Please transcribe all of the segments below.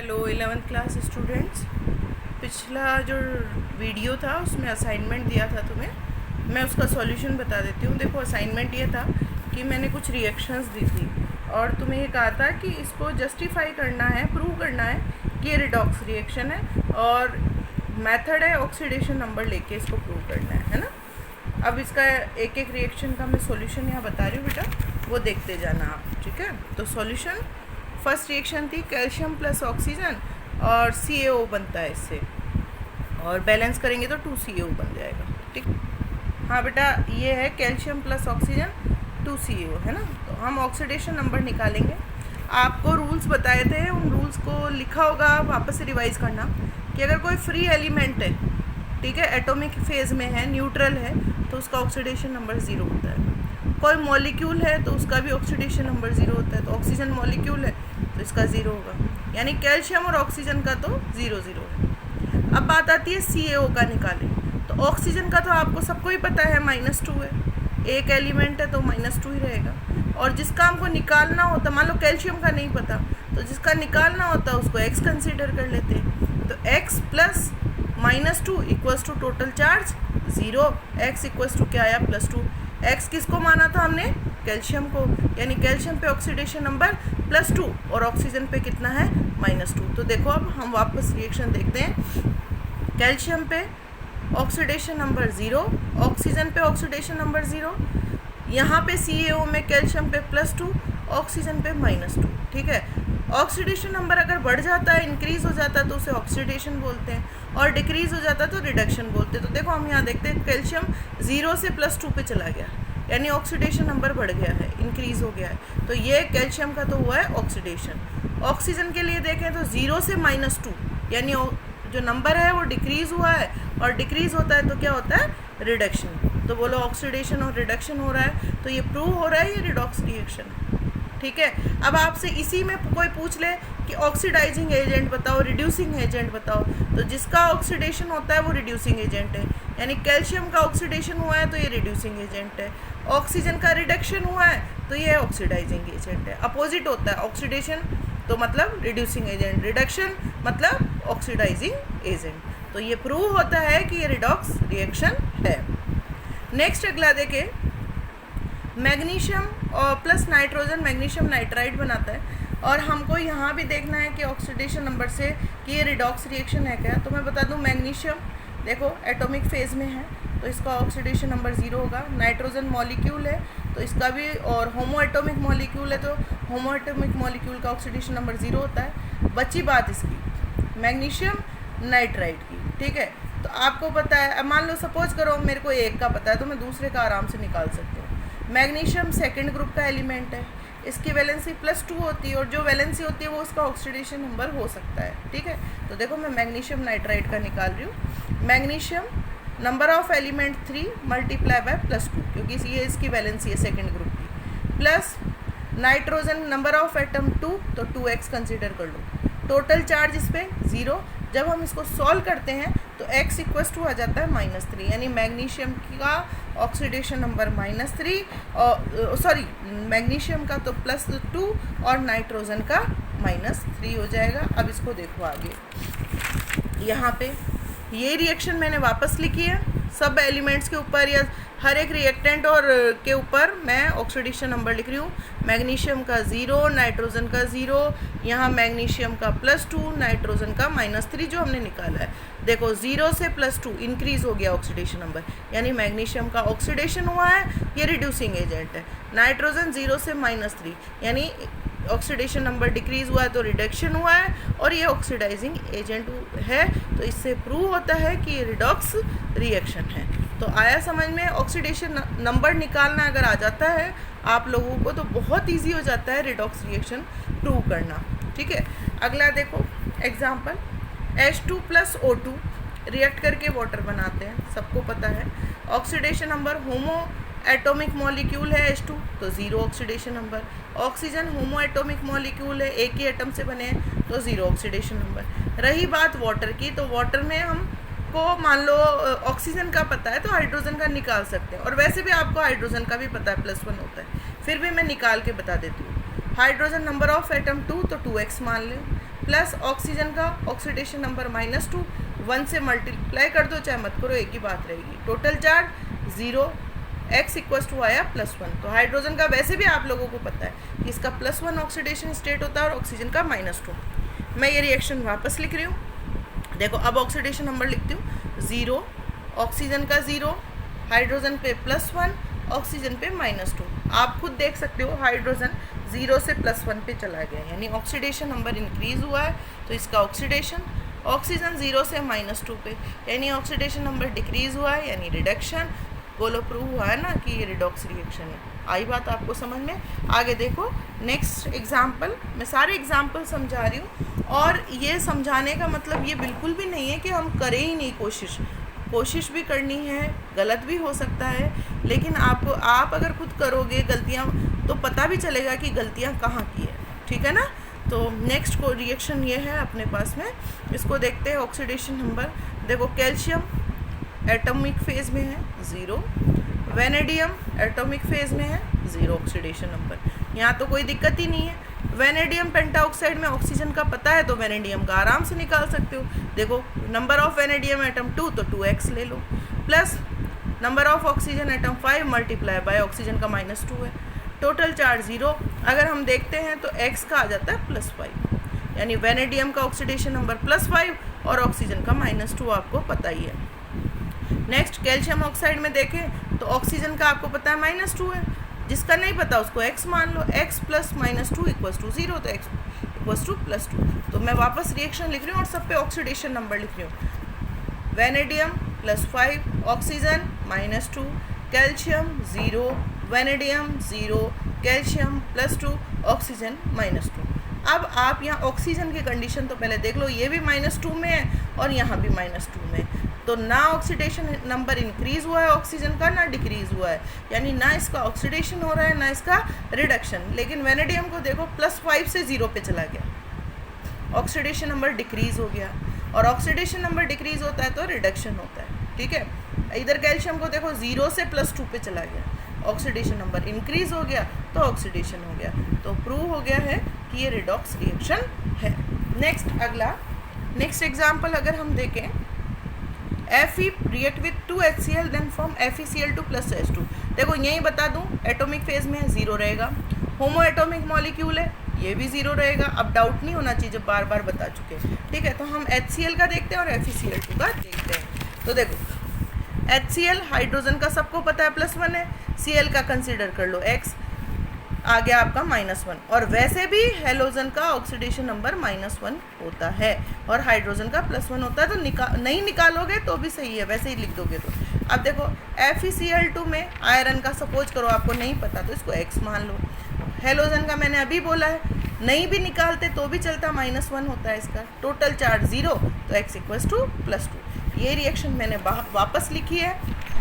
Hello 11th class students. पिछला जो video था उसमें असाइनमेंट दिया था तुम्हें, मैं उसका सॉल्यूशन बता देती हूँ। देखो असाइनमेंट ये था कि मैंने कुछ रिएक्शंस दी थी और तुम्हें ये कहा था कि इसको जस्टिफाई करना है, प्रूव करना है कि ये रिडॉक्स रिएक्शन है और मेथड है ऑक्सीडेशन नंबर लेके इसको प्रूव करना है ना। अब इसका एक एक रिएक्शन का मैं सॉल्यूशन यहाँ बता रही हूँ बेटा, वो देखते जाना आप, ठीक है। तो सॉल्यूशन फर्स्ट रिएक्शन थी कैल्शियम प्लस ऑक्सीजन और CaO बनता है इससे, और बैलेंस करेंगे तो 2CaO बन जाएगा, ठीक। हाँ बेटा, ये है कैल्शियम प्लस ऑक्सीजन 2CaO है ना। तो हम ऑक्सीडेशन नंबर निकालेंगे। आपको रूल्स बताए थे, उन रूल्स को लिखा होगा, वापस से रिवाइज करना कि अगर कोई फ्री एलिमेंट है, ठीक है, एटॉमिक फेज में है, न्यूट्रल है, तो उसका ऑक्सीडेशन नंबर 0 होता है। कोई मॉलिक्यूल है तो उसका भी ऑक्सीडेशन नंबर 0 होता है। तो ऑक्सीजन मॉलिक्यूल है तो इसका 0 होगा, यानी कैल्शियम और ऑक्सीजन का तो 0 0 है। अब बात आती है CaO का निकालें। तो ऑक्सीजन का तो आपको सबको ही पता है -2 है, एक एलिमेंट है तो -2 ही रहेगा। और जिसका हमको निकालना होता, मान लो कैल्शियम का नहीं पता, तो जिसका निकालना होता है उसको x कंसीडर कर लेते हैं। तो x plus -2 equals to total charge 0, x equals to क्या आया +2। x किसको माना था हमने? कैल्शियम को, यानी कैल्शियम पे ऑक्सीडेशन नंबर +2 और ऑक्सीजन पे कितना है? -2। तो देखो अब हम वापस रिएक्शन देखते हैं। कैल्शियम पे ऑक्सीडेशन नंबर 0, ऑक्सीजन पे ऑक्सीडेशन नंबर 0, यहाँ पे CaO में कैल्शियम पे +2, ऑक्सीजन पे -2, ठीक है। ऑक्सीडेशन नंबर अगर बढ़ जाता है, इंक्रीज हो जाता है तो उसे ऑक्सीडेशन बोलते हैं, और डिक्रीज हो जाता है तो रिडक्शन बोलते हैं। तो देखो हम यहाँ देखते हैं कैल्शियम 0 से +2 पे चला गया, यानी ऑक्सीडेशन नंबर बढ़ गया है, इंक्रीज हो गया है। तो ये कैल्शियम का तो हुआ है ऑक्सीडेशन। ऑक्सीजन के लिए देखें तो 0 से -2, यानी जो नंबर है वो डिक्रीज हुआ है, और डिक्रीज होता है तो क्या होता है? रिडक्शन। तो बोलो ऑक्सीडेशन और रिडक्शन हो रहा है, तो ये प्रूव हो रहा है ये रिडॉक्स रिएक्शन है, ठीक है। अब आपसे इसी में कोई पूछ ले कि ऑक्सीडाइजिंग एजेंट बताओ, रिड्यूसिंग एजेंट बताओ, तो जिसका ऑक्सीडेशन होता है वो रिड्यूसिंग एजेंट है, यानी कैल्शियम का ऑक्सीडेशन हुआ है तो ये रिड्यूसिंग एजेंट है। ऑक्सीजन का रिडक्शन हुआ है तो ये ऑक्सीडाइजिंग एजेंट है। अपोजिट होता है, ऑक्सीडेशन तो मतलब रिड्यूसिंग एजेंट, रिडक्शन मतलब ऑक्सीडाइजिंग एजेंट। तो ये प्रूव होता है कि ये रिडॉक्स रिएक्शन है। नेक्स्ट अगला देखें, मैग्नीशियम और प्लस नाइट्रोजन मैग्नीशियम नाइट्राइड बनाता है, और हमको यहाँ भी देखना है कि ऑक्सीडेशन नंबर से कि ये रिडॉक्स रिएक्शन है क्या। तो मैं बता दूँ, मैग्नीशियम देखो एटॉमिक फेज में है तो इसका ऑक्सीडेशन नंबर 0 होगा। नाइट्रोजन मॉलिक्यूल है तो इसका भी, और होमो एटॉमिक मॉलिक्यूल है तो होमो एटॉमिक मॉलिक्यूल का ऑक्सीडेशन नंबर 0 होता है। बची बात इसकी मैग्नीशियम नाइट्राइड की, ठीक है। तो आपको पता है, अब मान लो सपोज करो मेरे को एक का पता है तो मैं दूसरे का आराम से निकाल सकती हूँ। मैग्नीशियम सेकंड ग्रुप का एलिमेंट है, इसकी वैलेंसी +2 होती है, और जो वैलेंसी होती है वो उसका ऑक्सीडेशन नंबर हो सकता है, ठीक है। तो देखो मैं मैग्नीशियम नाइट्राइड का निकाल रही हूँ। Magnesium number of element 3 multiply by +2, क्योंकि ये इसकी वैलेंसी है सेकंड ग्रुप की, plus nitrogen number of atom 2, तो 2x कंसिडर कर लो। टोटल चार्ज इस पर 0। जब हम इसको सॉल्व करते हैं तो x इक्वल्स टू आ जाता है -3, यानी मैग्नीशियम का ऑक्सीडेशन नंबर -3, और सॉरी मैग्नीशियम का तो +2 और नाइट्रोजन का -3 हो जाएगा। अब इसको देखो आगे, यहाँ पे ये रिएक्शन मैंने वापस लिखी है, सब एलिमेंट्स के ऊपर या हर एक रिएक्टेंट और के ऊपर मैं ऑक्सीडेशन नंबर लिख रही हूँ। मैग्नीशियम का 0, नाइट्रोजन का 0, यहाँ मैग्नीशियम का +2, नाइट्रोजन का -3 जो हमने निकाला है। देखो 0 से +2 इंक्रीज हो गया ऑक्सीडेशन नंबर, यानी मैग्नीशियम का ऑक्सीडेशन हुआ है, ये रिड्यूसिंग एजेंट है। नाइट्रोजन 0 से -3, यानी ऑक्सीडेशन नंबर डिक्रीज हुआ है तो रिडक्शन हुआ है, और ये ऑक्सीडाइजिंग एजेंट है। तो इससे प्रूव होता है कि ये रिडॉक्स रिएक्शन है। तो आया समझ में? ऑक्सीडेशन नंबर निकालना अगर आ जाता है आप लोगों को तो बहुत इजी हो जाता है रिडॉक्स रिएक्शन प्रूव करना, ठीक है। अगला देखो एग्जांपल, H2 + O2 रिएक्ट करके वाटर बनाते हैं, सबको पता है। ऑक्सीडेशन नंबर, होमो एटॉमिक मॉलिक्यूल है H2 तो 0 ऑक्सीडेशन नंबर। ऑक्सीजन होमो एटॉमिक मॉलिक्यूल है, एक ही एटम से बने हैं तो 0 ऑक्सीडेशन नंबर। रही बात वाटर की, तो वाटर में हमको मान लो ऑक्सीजन का पता है तो हाइड्रोजन का निकाल सकते हैं, और वैसे भी आपको हाइड्रोजन का भी पता है +1 होता है, फिर भी मैं निकाल के बता देती हूँ। हाइड्रोजन नंबर ऑफ एटम 2 तो 2x मान लें, प्लस ऑक्सीजन का ऑक्सीडेशन नंबर -2, 1 से मल्टीप्लाई कर दो चाहे मत करो, एक ही बात रहेगी। Total charge 0, x equals to आया +1। तो हाइड्रोजन का वैसे भी आप लोगों को पता है कि इसका +1 ऑक्सीडेशन स्टेट होता है और ऑक्सीजन का -2। मैं ये रिएक्शन वापस लिख रही हूँ। देखो अब ऑक्सीडेशन नंबर लिखती हूँ 0, ऑक्सीजन का 0, हाइड्रोजन पे +1, ऑक्सीजन पे -2। आप खुद देख सकते हो हाइड्रोजन 0 से +1 पे चला गया, यानी ऑक्सीडेशन नंबर इंक्रीज हुआ है। तो इसका ऑक्सीडेशन, ऑक्सीजन 0 से -2 पे, यानी ऑक्सीडेशन नंबर डिक्रीज हुआ है, यानी रिडक्शन। बोलो प्रूव हुआ है ना कि ये रिडॉक्स रिएक्शन है। आई बात आपको समझ में? आगे देखो नेक्स्ट एग्जाम्पल, मैं सारे एग्जाम्पल समझा रही हूँ और ये समझाने का मतलब ये बिल्कुल भी नहीं है कि हम करें ही नहीं कोशिश भी करनी है, गलत भी हो सकता है, लेकिन आप अगर खुद करोगे गलतियाँ तो पता भी चलेगा कि गलतियाँ कहाँ की है, ठीक है ना। तो नेक्स्ट को रिएक्शन ये है अपने पास में, इसको देखते हैं। ऑक्सीडेशन नंबर देखो, कैल्शियम एटॉमिक फेज में है 0, वेनेडियम एटॉमिक फेज में है 0 ऑक्सीडेशन नंबर, यहाँ तो कोई दिक्कत ही नहीं है। वेनेडियम पेंटाऑक्साइड में ऑक्सीजन का पता है तो वेनेडियम का आराम से निकाल सकते हो। देखो नंबर ऑफ वेनेडियम एटम 2 तो 2x ले लो, plus number of oxygen atom 5 multiply by oxygen का -2 है। टोटल चार्ज 0, अगर हम देखते हैं तो x का आ जाता है +5, यानी वेनेडियम का ऑक्सीडेशन नंबर +5 और ऑक्सीजन का -2 आपको पता ही है। नेक्स्ट कैल्शियम ऑक्साइड में देखें तो ऑक्सीजन का आपको पता है -2 है, जिसका नहीं पता उसको x मान लो, x + -2 = 0, तो x = +2। तो मैं वापस रिएक्शन लिख रही हूँ और सब पे ऑक्सीडेशन नंबर लिख रही हूँ। Vanadium +5, oxygen -2, calcium 0, vanadium 0, calcium +2, oxygen -2। अब आप यहाँ ऑक्सीजन की कंडीशन तो पहले देख लो, ये भी -2 में है और यहाँ भी -2 में है। तो ना ऑक्सीडेशन नंबर इंक्रीज हुआ है ऑक्सीजन का, ना डिक्रीज हुआ है, यानी ना इसका ऑक्सीडेशन हो रहा है ना इसका रिडक्शन। लेकिन वेनेडियम को देखो +5 से 0 पे चला गया, ऑक्सीडेशन नंबर डिक्रीज हो गया, और ऑक्सीडेशन नंबर डिक्रीज होता है तो रिडक्शन होता है, ठीक है। इधर कैल्शियम को देखो 0 से +2 पे चला गया, ऑक्सीडेशन नंबर इंक्रीज हो गया तो ऑक्सीडेशन हो गया, तो प्रूव हो गया है कि ये रिडॉक्स रिएक्शन है। नेक्स्ट अगला नेक्स्ट एग्जाम्पल अगर हम देखें, Fe react with 2HCl then form FeCl2 + H2। देखो यही बता दूं, एटॉमिक फेज में 0 रहेगा, होमो एटॉमिक मॉलिक्यूल है ये भी 0 रहेगा। अब डाउट नहीं होना चाहिए, जब बार बार बता चुके, ठीक है। तो हम HCl का देखते हैं और FeCl2 का देखते हैं। तो देखो HCl हाइड्रोजन का सबको पता है +1 है, Cl का कंसिडर कर लो x, आ गया आपका -1, और वैसे भी हेलोजन का ऑक्सीडेशन नंबर -1 होता है और हाइड्रोजन का +1 होता है, तो नहीं निकालोगे तो भी सही है, वैसे ही लिख दोगे तो। अब देखो FeCl2 में आयरन का सपोज करो आपको नहीं पता तो इसको x मान लो, हेलोजन का मैंने अभी बोला है नहीं भी निकालते तो भी चलता, -1 होता है इसका। टोटल चार्ज 0 तो x = +2। ये रिएक्शन मैंने वापस लिखी है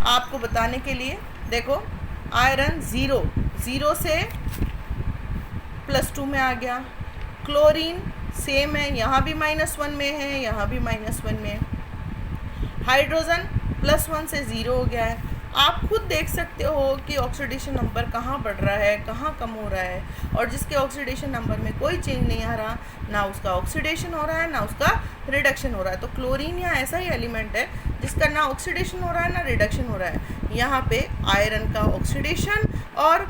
आपको बताने के लिए। देखो आयरन 0 से +2 में आ गया, क्लोरीन सेम है, यहाँ भी -1 में है, यहाँ भी -1 में है, हाइड्रोजन +1 से 0 हो गया है। आप खुद देख सकते हो कि ऑक्सीडेशन नंबर कहाँ बढ़ रहा है कहाँ कम हो रहा है, और जिसके ऑक्सीडेशन नंबर में कोई चेंज नहीं आ रहा, ना उसका ऑक्सीडेशन हो रहा है ना उसका रिडक्शन हो रहा है। तो क्लोरीन यहाँ ऐसा ही एलिमेंट है जिसका ना ऑक्सीडेशन हो रहा है ना रिडक्शन हो रहा है। यहाँ पे आयरन का ऑक्सीडेशन और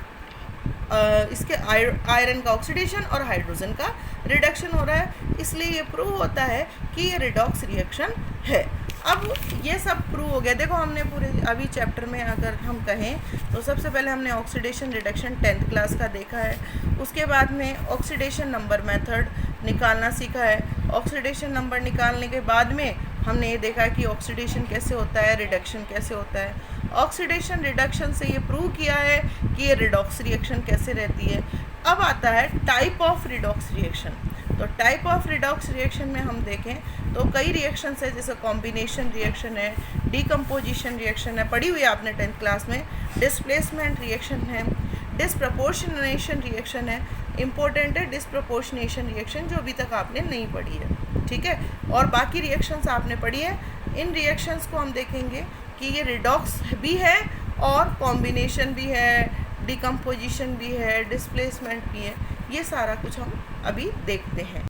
इसके आयरन का ऑक्सीडेशन और हाइड्रोजन का रिडक्शन हो रहा है, इसलिए ये प्रूव होता है कि ये रिडॉक्स रिएक्शन है। अब ये सब प्रूव हो गया। देखो हमने पूरे अभी चैप्टर में अगर हम कहें तो सबसे पहले हमने ऑक्सीडेशन रिडक्शन 10th क्लास का देखा है, उसके बाद में ऑक्सीडेशन नंबर मेथड निकालना सीखा है। ऑक्सीडेशन नंबर निकालने के बाद में हमने ये देखा कि ऑक्सीडेशन कैसे होता है, रिडक्शन कैसे होता है। ऑक्सीडेशन रिडक्शन से ये प्रूव किया है कि ये रिडॉक्स रिएक्शन कैसे रहती है। अब आता है टाइप ऑफ रिडॉक्स रिएक्शन। तो टाइप ऑफ रिडॉक्स रिएक्शन में हम देखें तो कई रिएक्शंस है, जैसे कॉम्बिनेशन रिएक्शन है, डीकम्पोजिशन रिएक्शन है, पढ़ी हुई है आपने 10th क्लास में, डिस्प्लेसमेंट रिएक्शन है, डिसप्रपोर्शनेशन रिएक्शन है, इम्पोर्टेंट है डिसप्रपोर्शनेशन रिएक्शन जो अभी तक आपने नहीं पढ़ी है, ठीक है। और बाकी रिएक्शंस आपने पढ़ी है। इन रिएक्शंस को हम देखेंगे कि ये रिडॉक्स भी है और कॉम्बिनेशन भी है, डिकम्पोजिशन भी है, डिस्प्लेसमेंट भी है, ये सारा कुछ हम अभी देखते हैं।